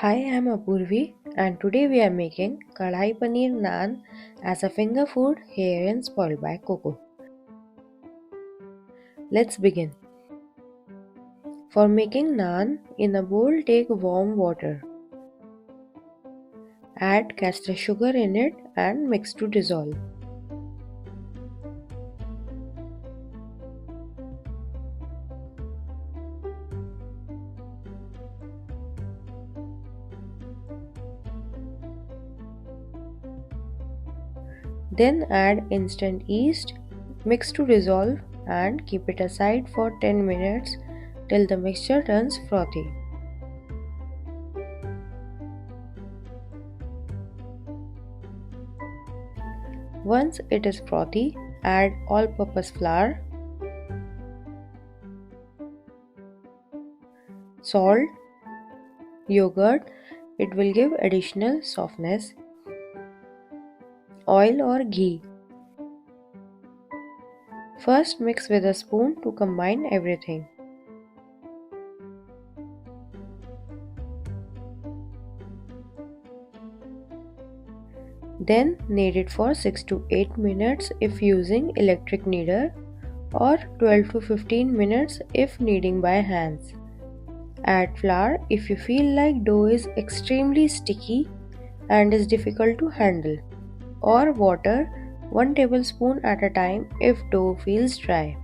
Hi, I'm Apurvi and today we are making Kadhai Paneer Naan as a finger food here in Spoiled by Coco. Let's begin. For making naan, in a bowl take warm water. Add caster sugar in it and mix to dissolve. Then add instant yeast, mix to dissolve and keep it aside for 10 minutes till the mixture turns frothy. Once it is frothy, add all-purpose flour, salt, yogurt, it will give additional softness, oil or ghee. First mix with a spoon to combine everything. Then knead it for 6 to 8 minutes if using electric kneader or 12 to 15 minutes if kneading by hands. Add flour if you feel like dough is extremely sticky and is difficult to handle, or water 1 tablespoon at a time if dough feels dry.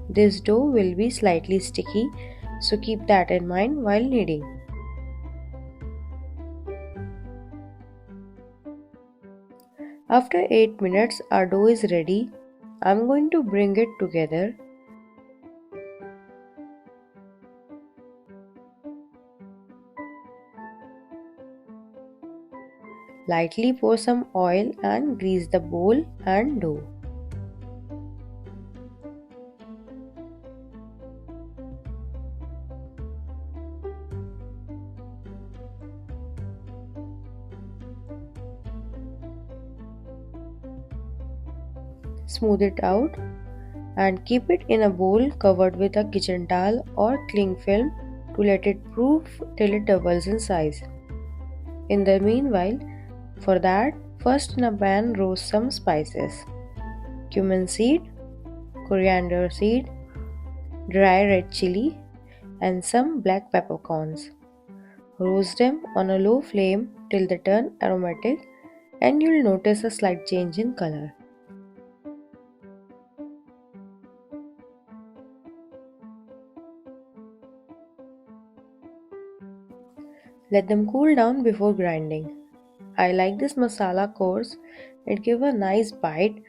This dough will be slightly sticky, so keep that in mind while kneading. After 8 minutes our dough is ready. I'm going to bring it together. Lightly pour some oil and grease the bowl and dough. Smooth it out and keep it in a bowl covered with a kitchen towel or cling film to let it proof till it doubles in size. In the meanwhile, for that, first in a pan roast some spices: cumin seed, coriander seed, dry red chilli, and some black peppercorns. Roast them on a low flame till they turn aromatic and you'll notice a slight change in color. Let them cool down before grinding. I like this masala coarse, it gives a nice bite,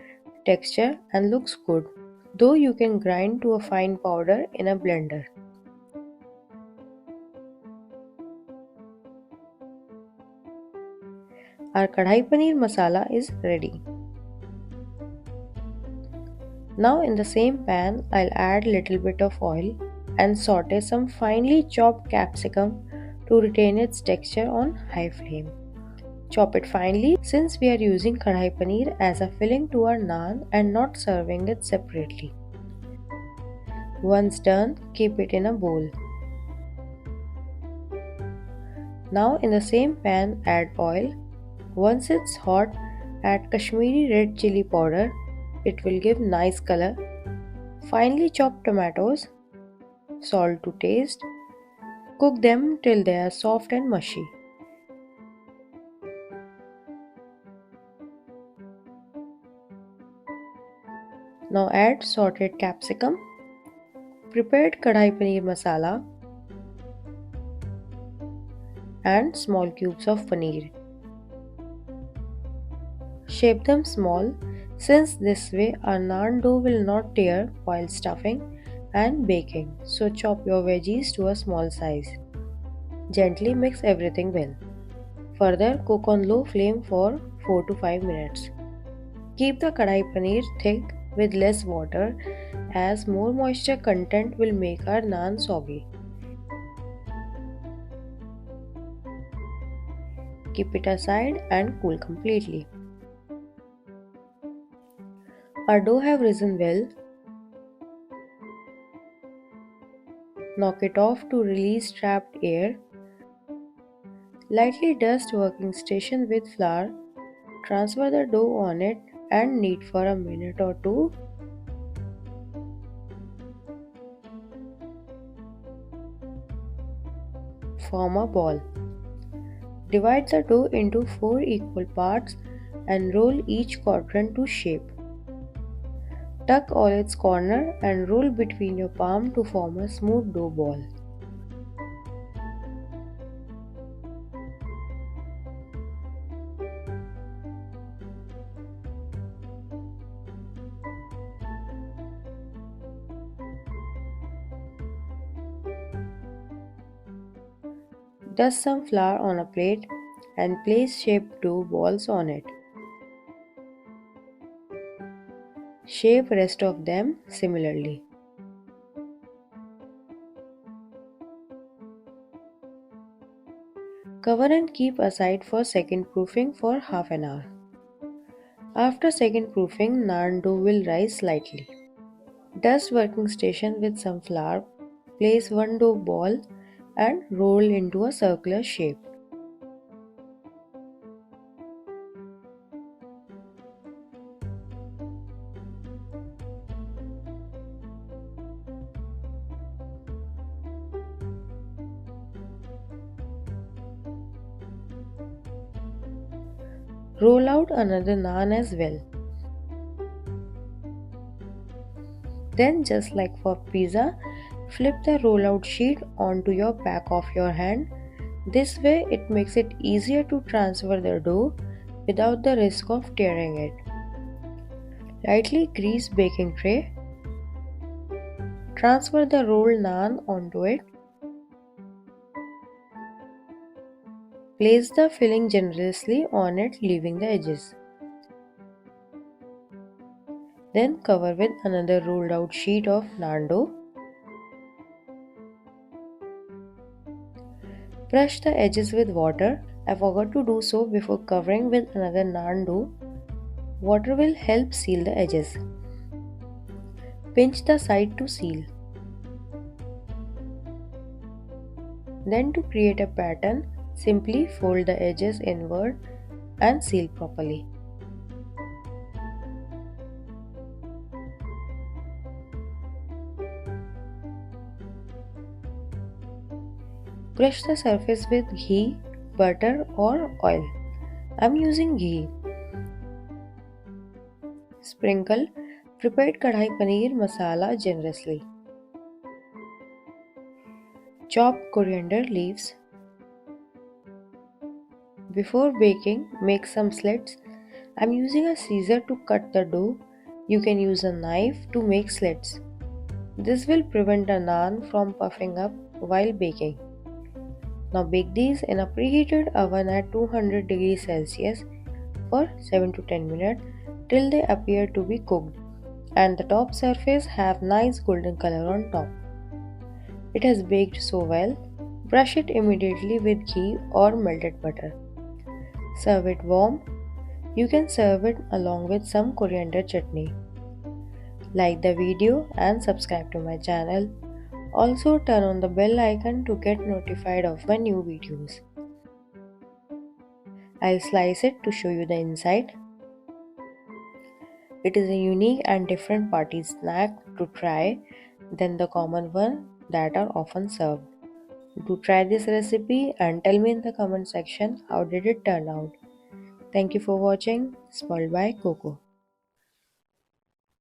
texture and looks good, though you can grind to a fine powder in a blender. Our Kadhai Paneer Masala is ready. Now in the same pan, I'll add little bit of oil and saute some finely chopped capsicum to retain its texture on high flame. Chop it finely since we are using Kadhai Paneer as a filling to our naan and not serving it separately. Once done, keep it in a bowl. Now in the same pan, add oil. Once it's hot, add Kashmiri Red Chilli powder. It will give nice color. Finely chopped tomatoes, salt to taste. Cook them till they are soft and mushy. Now add sauteed capsicum, prepared Kadhai Paneer Masala, and small cubes of paneer. Shape them small since this way our naan dough will not tear while stuffing and baking, so chop your veggies to a small size. Gently mix everything well. Further cook on low flame for 4 to 5 minutes. Keep the kadai paneer thick with less water as more moisture content will make our naan soggy. Keep it aside and cool completely. Our dough have risen well. Knock it off to release trapped air. Lightly dust working station with flour. Transfer the dough on it and knead for a minute or two. Form a ball. Divide the dough into 4 equal parts and roll each quadrant to shape. Tuck all its corners and roll between your palm to form a smooth dough ball. Dust some flour on a plate and place shaped dough balls on it. Shape rest of them similarly. Cover and keep aside for second proofing for half an hour. After second proofing, naan dough will rise slightly. Dust working station with some flour, place one dough ball and roll into a circular shape. Roll out another naan as well. Then, just like for pizza, flip the rollout sheet onto your back of your hand. This way it makes it easier to transfer the dough without the risk of tearing it. Lightly grease baking tray. Transfer the rolled naan onto it. Place the filling generously on it, leaving the edges. Then cover with another rolled out sheet of naan dough. Brush the edges with water. I forgot to do so before covering with another naan dough. Water will help seal the edges. Pinch the side to seal. Then to create a pattern, simply fold the edges inward and seal properly. Brush the surface with ghee, butter or oil. I'm using ghee. Sprinkle prepared Kadhai Paneer Masala generously. Chop coriander leaves. Before baking, make some slits. I'm using a scissor to cut the dough. You can use a knife to make slits. This will prevent a naan from puffing up while baking. Now bake these in a preheated oven at 200 degrees Celsius for 7 to 10 minutes till they appear to be cooked and the top surface have nice golden color on top. It has baked so well, brush it immediately with ghee or melted butter. Serve it warm. You can serve it along with some coriander chutney. Like the video and subscribe to my channel. Also turn on the bell icon to get notified of my new videos. I'll slice it to show you the inside. It is a unique and different party snack to try than the common one that are often served. Do try this recipe and tell me in the comment section how did it turn out. Thank you for watching. Spoiled by Coco.